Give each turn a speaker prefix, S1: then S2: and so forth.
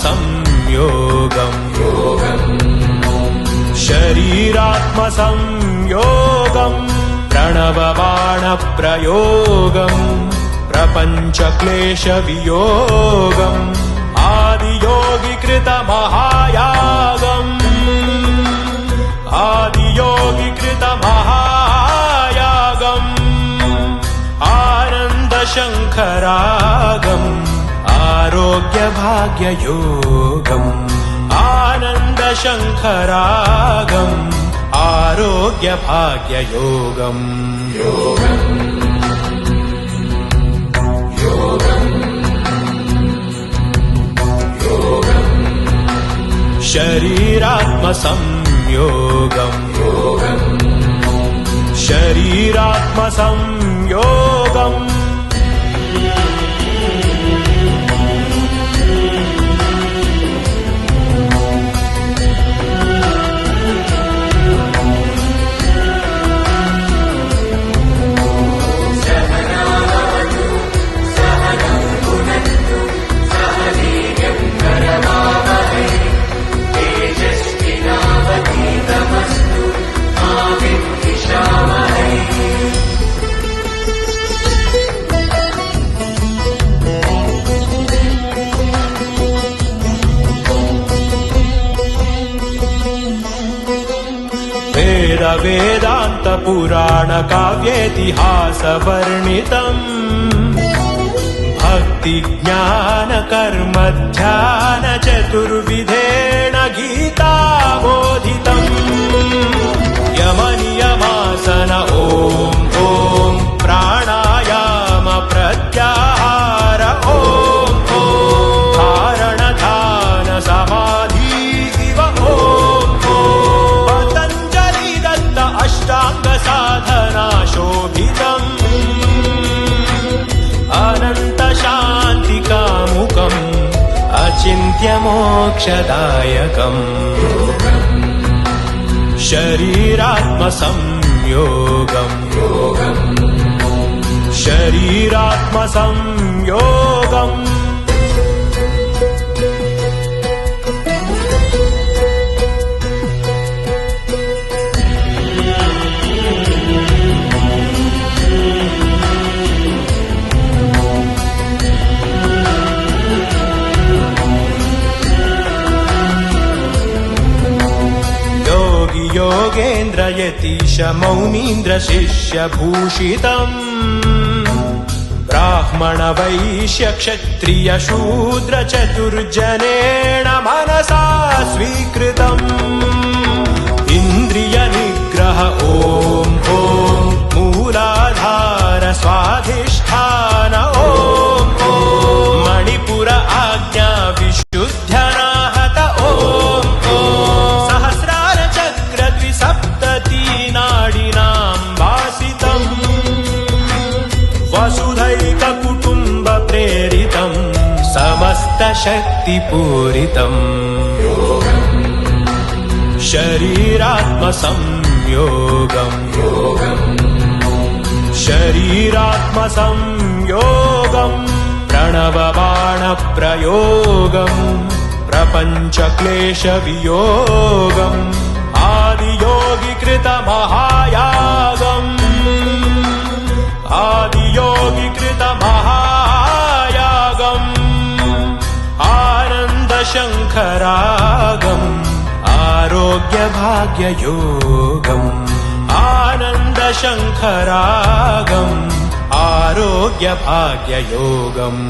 S1: शरीरात्मसंयोगम् शरीरात्मसंयोगम् प्रणवबाणप्रयोगम् प्रपञ्चक्लेशवियोगम् आदियोगिकृतमहायागम् आदियोगिकृतमहायागम् आनन्दशङ्खरागम् आरोग्यभाग्ययोगम् आनन्दशङ्खरागम् आरोग्यभाग्ययोगम् शरीरात्मसंयोगम् शरीरात्मसंयोगम् वेदान्त पुराण काव्येतिहासवर्णितम् भक्ति ज्ञान कर्म ध्यान चतुर्विधेन गीता बोधितम् यमनियमासन ॐ ॐ प्राणायाम प्रत्याहार ॐ ॐ धारण ध्यान समाधि इव ॐ अष्टाङ्गसाधना शोभितम् अनन्तशान्तिकामुकम् अचिन्त्यमोक्षदायकम् शरीरात्मसंयोगम् शरीरात्मसंयोगम् योगेन्द्र यतीश मौनीन्द्र शिष्य भूषितम् ब्राह्मण वैश्य क्षत्रिय शूद्र चतुर्जनेन मनसा स्वीकृतम् इन्द्रिय निग्रह ॐ ॐ मूलाधार स्वाधिष्ठान ॐ ॐ मणिपुर आज्ञा विशुद्ध्यनाहत ॐ ॐ सप्तती नाडिनां वासितम् वसुधैक कुटुम्ब प्रेरितम् समस्त शक्तिपूरितम् शरीरात्मसंयोगम् शरीरात्मसंयोगम् प्रणवबाणप्रयोगम् प्रपञ्चक्लेशवियोगम् आदियोगिकृतमहायागम् आदियोगिकृतमहायागम् आनन्दशङ्खरागम् आरोग्यभाग्ययोगम् आनन्दशङ्खरागम् आरोग्यभाग्ययोगम्